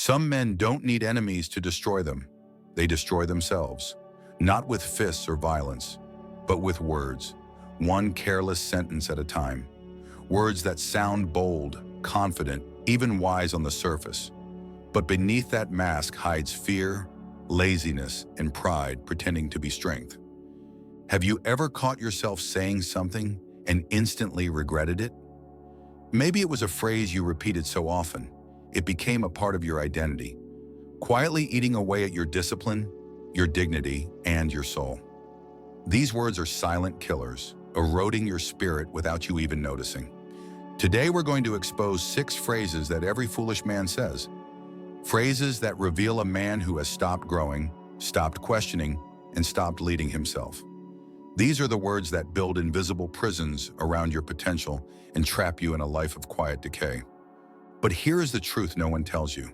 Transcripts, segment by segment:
Some men don't need enemies to destroy them. They destroy themselves, not with fists or violence, but with words, one careless sentence at a time. Words that sound bold, confident, even wise on the surface. But beneath that mask hides fear, laziness, and pride pretending to be strength. Have you ever caught yourself saying something and instantly regretted it? Maybe it was a phrase you repeated so often, it became a part of your identity, quietly eating away at your discipline, your dignity, and your soul. These words are silent killers, eroding your spirit without you even noticing. Today we're going to expose 6 phrases that every foolish man says. Phrases that reveal a man who has stopped growing, stopped questioning, and stopped leading himself. These are the words that build invisible prisons around your potential and trap you in a life of quiet decay. But here is the truth no one tells you.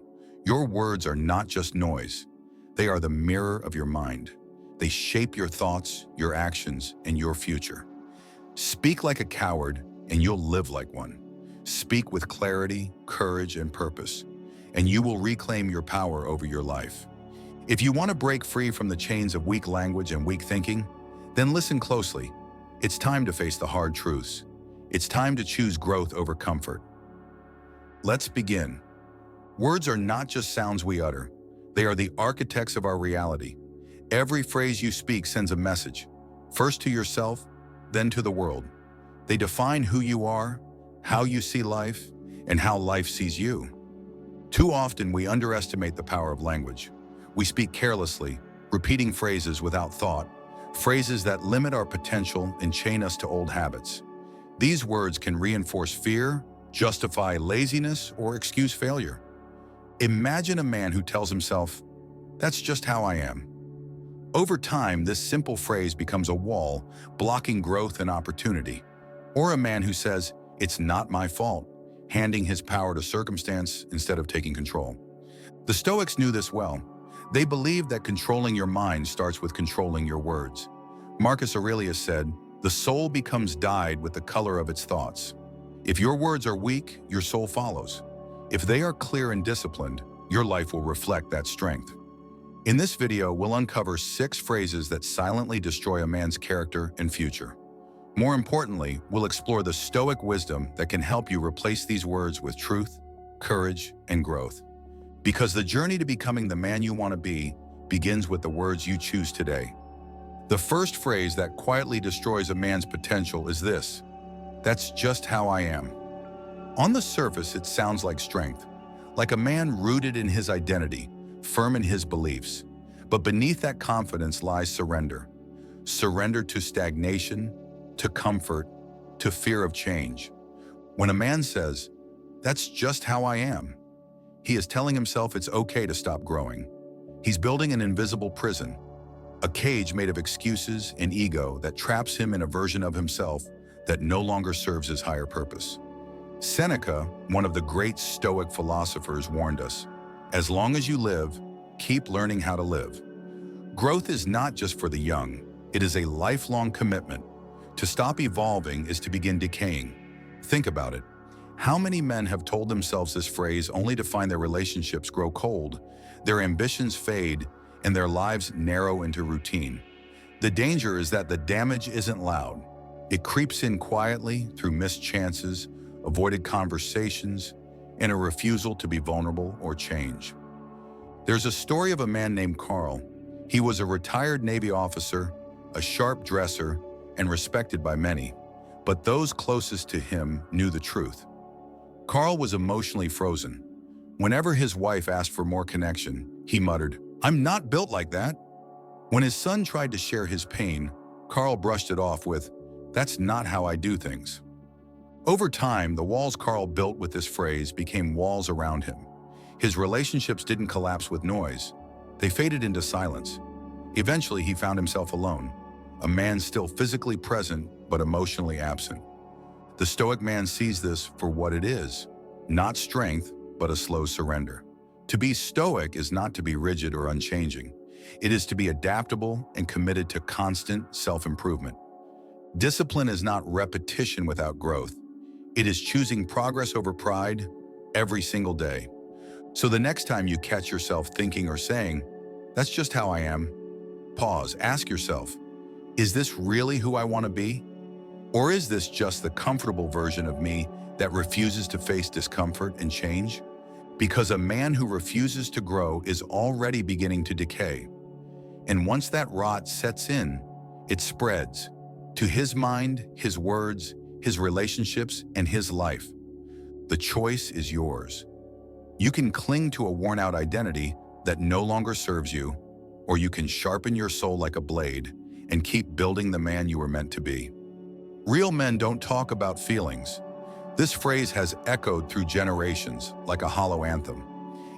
Your words are not just noise. They are the mirror of your mind. They shape your thoughts, your actions, and your future. Speak like a coward, and you'll live like one. Speak with clarity, courage, and purpose, and you will reclaim your power over your life. If you want to break free from the chains of weak language and weak thinking, then listen closely. It's time to face the hard truths. It's time to choose growth over comfort. Let's begin. Words are not just sounds we utter. They are the architects of our reality. Every phrase you speak sends a message, first to yourself, then to the world. They define who you are, how you see life, and how life sees you. Too often we underestimate the power of language. We speak carelessly, repeating phrases without thought, phrases that limit our potential and chain us to old habits. These words can reinforce fear, justify laziness, or excuse failure. Imagine a man who tells himself, "That's just how I am." Over time, this simple phrase becomes a wall, blocking growth and opportunity. Or a man who says, "It's not my fault," handing his power to circumstance instead of taking control. The Stoics knew this well. They believed that controlling your mind starts with controlling your words. Marcus Aurelius said, "The soul becomes dyed with the color of its thoughts." If your words are weak, your soul follows. If they are clear and disciplined, your life will reflect that strength. In this video, we'll uncover 6 phrases that silently destroy a man's character and future. More importantly, we'll explore the Stoic wisdom that can help you replace these words with truth, courage, and growth. Because the journey to becoming the man you want to be begins with the words you choose today. The first phrase that quietly destroys a man's potential is this: "That's just how I am." On the surface, it sounds like strength, like a man rooted in his identity, firm in his beliefs. But beneath that confidence lies surrender. Surrender to stagnation, to comfort, to fear of change. When a man says, "That's just how I am," he is telling himself it's okay to stop growing. He's building an invisible prison, a cage made of excuses and ego that traps him in a version of himself that no longer serves his higher purpose. Seneca, one of the great Stoic philosophers, warned us, "As long as you live, keep learning how to live." Growth is not just for the young, it is a lifelong commitment. To stop evolving is to begin decaying. Think about it. How many men have told themselves this phrase only to find their relationships grow cold, their ambitions fade, and their lives narrow into routine? The danger is that the damage isn't loud. It creeps in quietly through missed chances, avoided conversations, and a refusal to be vulnerable or change. There's a story of a man named Carl. He was a retired Navy officer, a sharp dresser, and respected by many, but those closest to him knew the truth. Carl was emotionally frozen. Whenever his wife asked for more connection, he muttered, "I'm not built like that." When his son tried to share his pain, Carl brushed it off with, "That's not how I do things." Over time, the walls Carl built with this phrase became walls around him. His relationships didn't collapse with noise. They faded into silence. Eventually, he found himself alone, a man still physically present but emotionally absent. The Stoic man sees this for what it is, not strength, but a slow surrender. To be Stoic is not to be rigid or unchanging. It is to be adaptable and committed to constant self-improvement. Discipline is not repetition without growth. It is choosing progress over pride every single day. So the next time you catch yourself thinking or saying, "That's just how I am," pause, ask yourself, is this really who I want to be? Or is this just the comfortable version of me that refuses to face discomfort and change? Because a man who refuses to grow is already beginning to decay. And once that rot sets in, it spreads to his mind, his words, his relationships, and his life. The choice is yours. You can cling to a worn-out identity that no longer serves you, or you can sharpen your soul like a blade and keep building the man you were meant to be. Real men don't talk about feelings. This phrase has echoed through generations like a hollow anthem.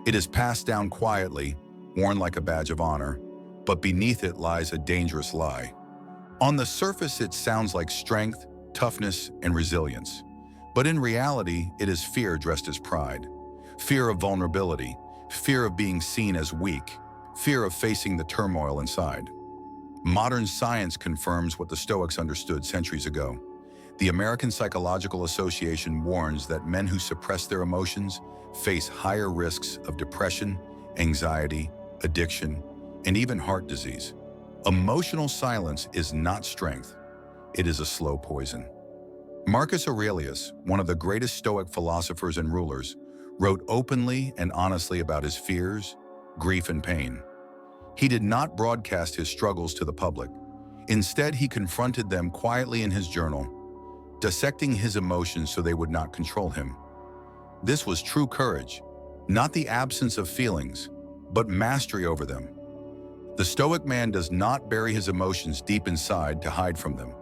It is passed down quietly, worn like a badge of honor, but beneath it lies a dangerous lie. On the surface, it sounds like strength, toughness, and resilience. But in reality, it is fear dressed as pride. Fear of vulnerability, fear of being seen as weak, fear of facing the turmoil inside. Modern science confirms what the Stoics understood centuries ago. The American Psychological Association warns that men who suppress their emotions face higher risks of depression, anxiety, addiction, and even heart disease. Emotional silence is not strength. It is a slow poison. Marcus Aurelius, one of the greatest Stoic philosophers and rulers, wrote openly and honestly about his fears, grief, and pain. He did not broadcast his struggles to the public. Instead, he confronted them quietly in his journal, dissecting his emotions so they would not control him. This was true courage, not the absence of feelings, but mastery over them. The Stoic man does not bury his emotions deep inside to hide from them.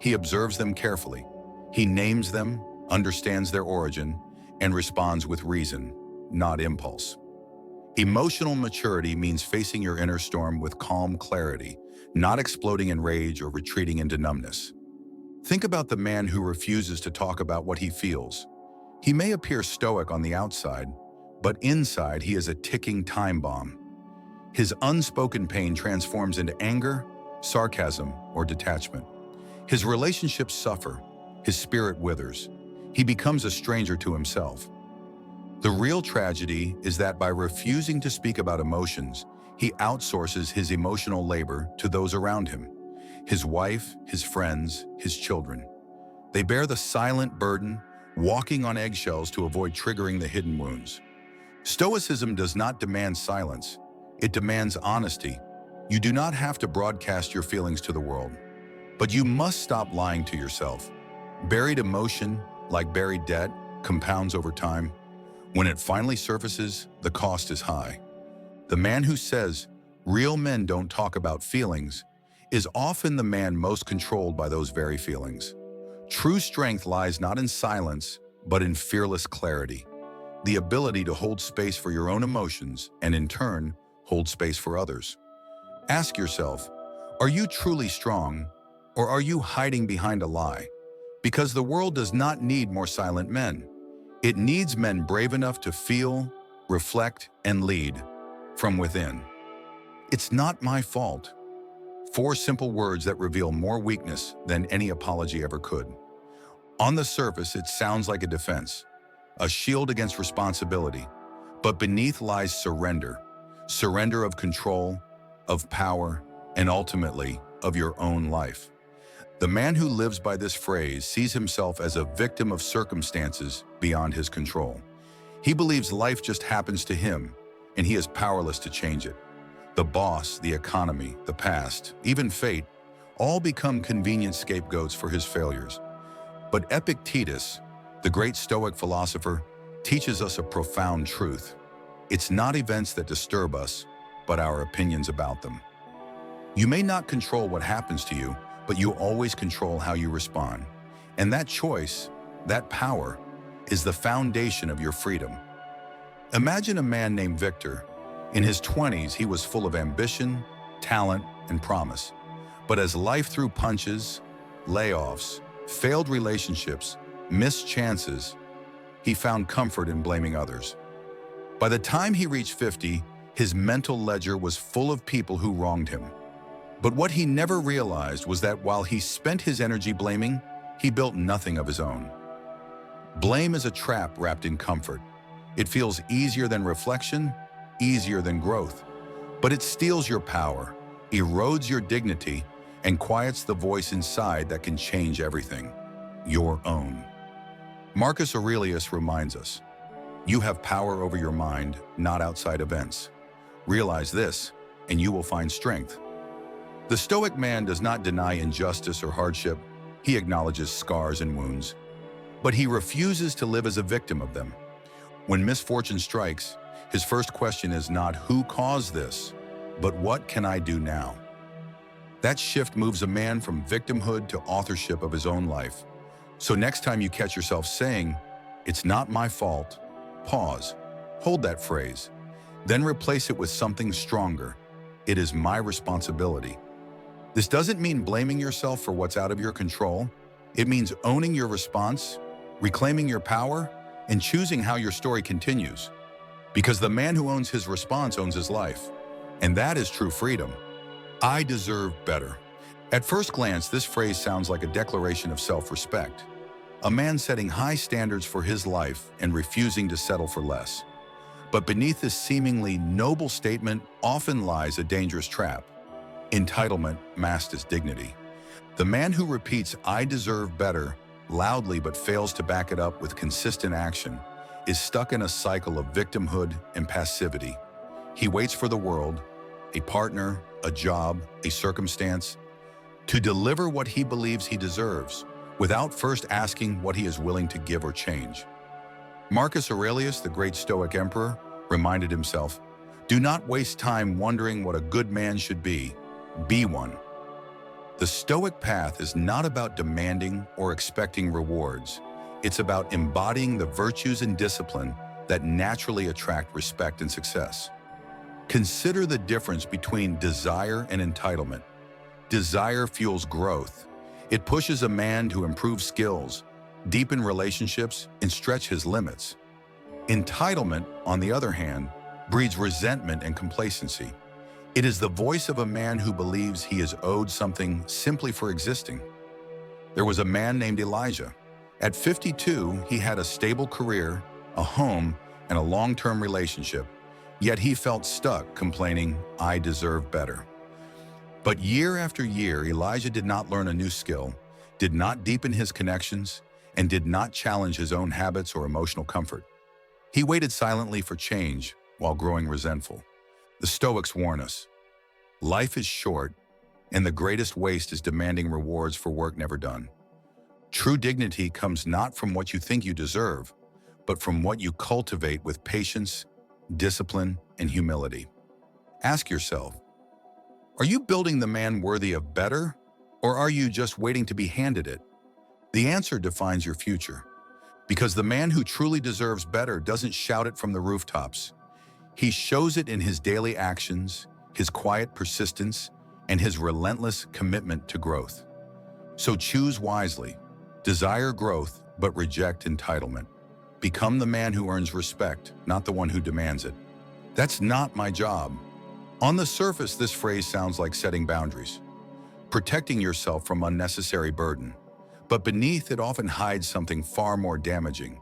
He observes them carefully. He names them, understands their origin, and responds with reason, not impulse. Emotional maturity means facing your inner storm with calm clarity, not exploding in rage or retreating into numbness. Think about the man who refuses to talk about what he feels. He may appear stoic on the outside, but inside he is a ticking time bomb. His unspoken pain transforms into anger, sarcasm, or detachment. His relationships suffer, his spirit withers. He becomes a stranger to himself. The real tragedy is that by refusing to speak about emotions, he outsources his emotional labor to those around him. His wife, his friends, his children. They bear the silent burden, walking on eggshells to avoid triggering the hidden wounds. Stoicism does not demand silence. It demands honesty. You do not have to broadcast your feelings to the world, but you must stop lying to yourself. Buried emotion, like buried debt, compounds over time. When it finally surfaces, the cost is high. The man who says, "Real men don't talk about feelings," is often the man most controlled by those very feelings. True strength lies not in silence, but in fearless clarity. The ability to hold space for your own emotions and, in turn, hold space for others. Ask yourself, are you truly strong, or are you hiding behind a lie? Because the world does not need more silent men. It needs men brave enough to feel, reflect, and lead from within. It's not my fault. 4 simple words that reveal more weakness than any apology ever could. On the surface, it sounds like a defense, a shield against responsibility, but beneath lies surrender. Surrender of control, of power, and ultimately, of your own life. The man who lives by this phrase sees himself as a victim of circumstances beyond his control. He believes life just happens to him, and he is powerless to change it. The boss, the economy, the past, even fate, all become convenient scapegoats for his failures. But Epictetus, the great Stoic philosopher, teaches us a profound truth. It's not events that disturb us, but our opinions about them. You may not control what happens to you, but you always control how you respond. And that choice, that power, is the foundation of your freedom. Imagine a man named Victor. In his 20s, he was full of ambition, talent, and promise. But as life threw punches, layoffs, failed relationships, missed chances, he found comfort in blaming others. By the time he reached 50, his mental ledger was full of people who wronged him. But what he never realized was that while he spent his energy blaming, he built nothing of his own. Blame is a trap wrapped in comfort. It feels easier than reflection, easier than growth. But it steals your power, erodes your dignity, and quiets the voice inside that can change everything. Your own. Marcus Aurelius reminds us, you have power over your mind, not outside events. Realize this, and you will find strength. The Stoic man does not deny injustice or hardship. He acknowledges scars and wounds, but he refuses to live as a victim of them. When misfortune strikes, his first question is not who caused this, but what can I do now? That shift moves a man from victimhood to authorship of his own life. So next time you catch yourself saying, "It's not my fault," pause, hold that phrase, then replace it with something stronger. "It is my responsibility." This doesn't mean blaming yourself for what's out of your control. It means owning your response, reclaiming your power, and choosing how your story continues. Because the man who owns his response owns his life. And that is true freedom. I deserve better. At first glance, this phrase sounds like a declaration of self-respect. A man setting high standards for his life and refusing to settle for less. But beneath this seemingly noble statement often lies a dangerous trap. Entitlement masked as dignity. The man who repeats "I deserve better" loudly but fails to back it up with consistent action is stuck in a cycle of victimhood and passivity. He waits for the world, a partner, a job, a circumstance, to deliver what he believes he deserves, without first asking what he is willing to give or change. Marcus Aurelius, the great Stoic emperor, reminded himself, "Do not waste time wondering what a good man should be one." The Stoic path is not about demanding or expecting rewards. It's about embodying the virtues and discipline that naturally attract respect and success. Consider the difference between desire and entitlement. Desire fuels growth. It pushes a man to improve skills, deepen relationships, and stretch his limits. Entitlement, on the other hand, breeds resentment and complacency. It is the voice of a man who believes he is owed something simply for existing. There was a man named Elijah. At 52, he had a stable career, a home, and a long-term relationship, yet he felt stuck, complaining, "I deserve better." But year after year, Elijah did not learn a new skill, did not deepen his connections, and did not challenge his own habits or emotional comfort. He waited silently for change while growing resentful. The Stoics warn us, life is short, and the greatest waste is demanding rewards for work never done. True dignity comes not from what you think you deserve, but from what you cultivate with patience, discipline, and humility. Ask yourself, are you building the man worthy of better, or are you just waiting to be handed it? The answer defines your future, because the man who truly deserves better doesn't shout it from the rooftops. He shows it in his daily actions, his quiet persistence, and his relentless commitment to growth. So choose wisely. Desire growth, but reject entitlement. Become the man who earns respect, not the one who demands it. That's not my job. On the surface, this phrase sounds like setting boundaries, protecting yourself from unnecessary burden. But beneath it often hides something far more damaging: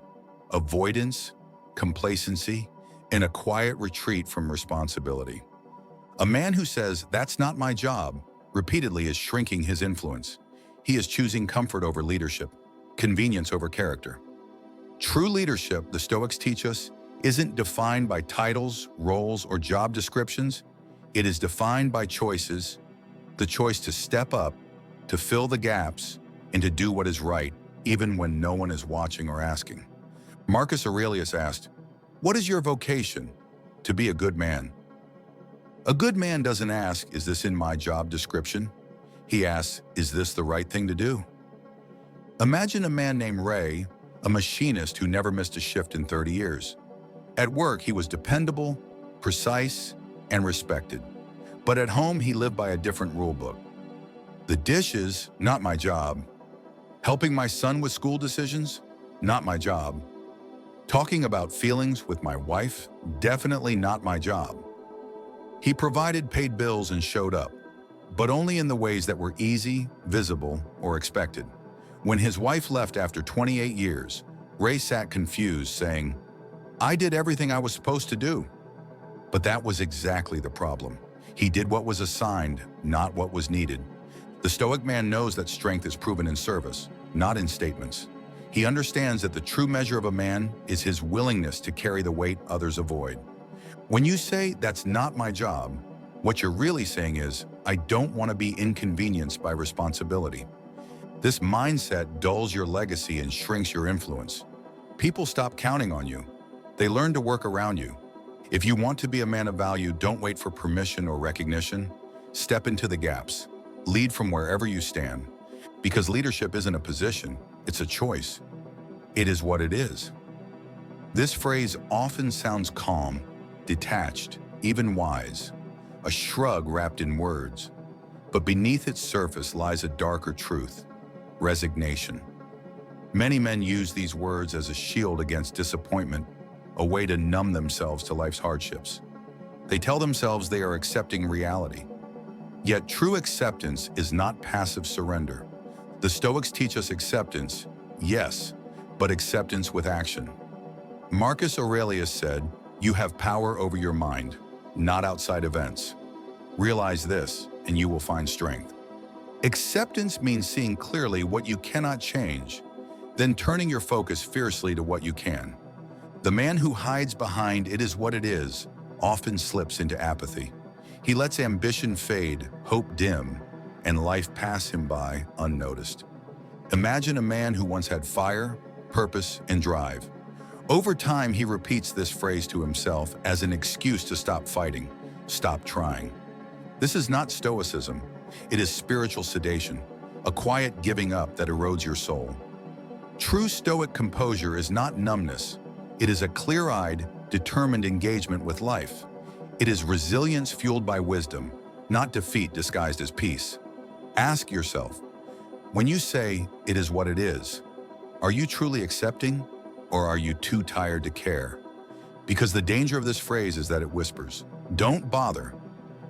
avoidance, complacency, and a quiet retreat from responsibility. A man who says, "That's not my job," repeatedly is shrinking his influence. He is choosing comfort over leadership, convenience over character. True leadership, the Stoics teach us, isn't defined by titles, roles, or job descriptions. It is defined by choices, the choice to step up, to fill the gaps, and to do what is right, even when no one is watching or asking. Marcus Aurelius asked, "What is your vocation?" To be a good man. A good man doesn't ask, "Is this in my job description?" He asks, "Is this the right thing to do?" Imagine a man named Ray, a machinist who never missed a shift in 30 years. At work, he was dependable, precise, and respected. But at home, he lived by a different rule book. The dishes, not my job. Helping my son with school decisions, not my job. Talking about feelings with my wife, definitely not my job. He provided, paid bills, and showed up, but only in the ways that were easy, visible, or expected. When his wife left after 28 years, Ray sat confused, saying, I did everything I was supposed to do. But that was exactly the problem. He did what was assigned, not what was needed. The Stoic man knows that strength is proven in service, not in statements. He understands that the true measure of a man is his willingness to carry the weight others avoid. When you say, "That's not my job," what you're really saying is, "I don't want to be inconvenienced by responsibility." This mindset dulls your legacy and shrinks your influence. People stop counting on you. They learn to work around you. If you want to be a man of value, don't wait for permission or recognition. Step into the gaps. Lead from wherever you stand. Because leadership isn't a position, it's a choice. It is what it is. This phrase often sounds calm, detached, even wise, a shrug wrapped in words. But beneath its surface lies a darker truth: resignation. Many men use these words as a shield against disappointment, a way to numb themselves to life's hardships. They tell themselves they are accepting reality. Yet true acceptance is not passive surrender. The Stoics teach us acceptance, yes, but acceptance with action. Marcus Aurelius said, "You have power over your mind, not outside events. Realize this, and you will find strength." Acceptance means seeing clearly what you cannot change, then turning your focus fiercely to what you can. The man who hides behind "it is what it is" often slips into apathy. He lets ambition fade, hope dim, and life pass him by unnoticed. Imagine a man who once had fire, purpose, and drive. Over time, he repeats this phrase to himself as an excuse to stop fighting, stop trying. This is not Stoicism. It is spiritual sedation, a quiet giving up that erodes your soul. True Stoic composure is not numbness. It is a clear-eyed, determined engagement with life. It is resilience fueled by wisdom, not defeat disguised as peace. Ask yourself, when you say, "It is what it is," are you truly accepting, or are you too tired to care? Because the danger of this phrase is that it whispers, "Don't bother,"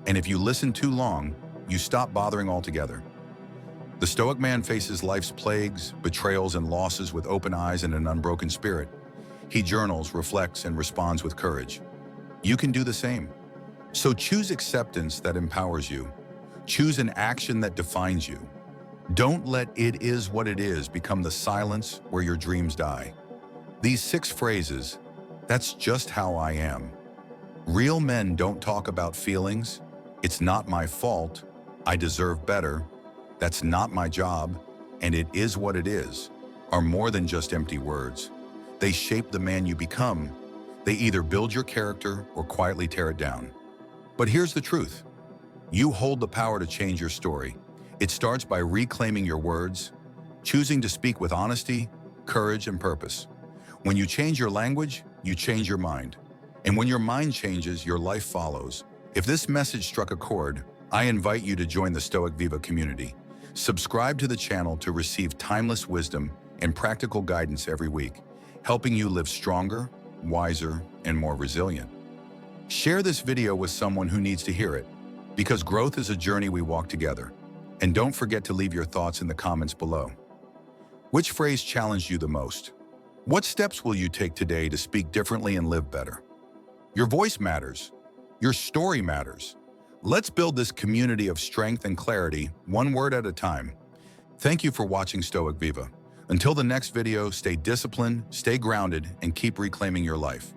and if you listen too long, you stop bothering altogether. The Stoic man faces life's plagues, betrayals, and losses with open eyes and an unbroken spirit. He journals, reflects, and responds with courage. You can do the same. So choose acceptance that empowers you. Choose an action that defines you. Don't let "it is what it is" become the silence where your dreams die. These 6 phrases, "That's just how I am." Real men don't talk about feelings. "It's not my fault," "I deserve better," "That's not my job," and "it is what it is" are more than just empty words. They shape the man you become. They either build your character or quietly tear it down. But here's the truth. You hold the power to change your story. It starts by reclaiming your words, choosing to speak with honesty, courage, and purpose. When you change your language, you change your mind. And when your mind changes, your life follows. If this message struck a chord, I invite you to join the Stoic Viva community. Subscribe to the channel to receive timeless wisdom and practical guidance every week, helping you live stronger, wiser, and more resilient. Share this video with someone who needs to hear it, because growth is a journey we walk together. And don't forget to leave your thoughts in the comments below. Which phrase challenged you the most? What steps will you take today to speak differently and live better? Your voice matters. Your story matters. Let's build this community of strength and clarity, one word at a time. Thank you for watching Stoic Viva. Until the next video, stay disciplined, stay grounded, and keep reclaiming your life.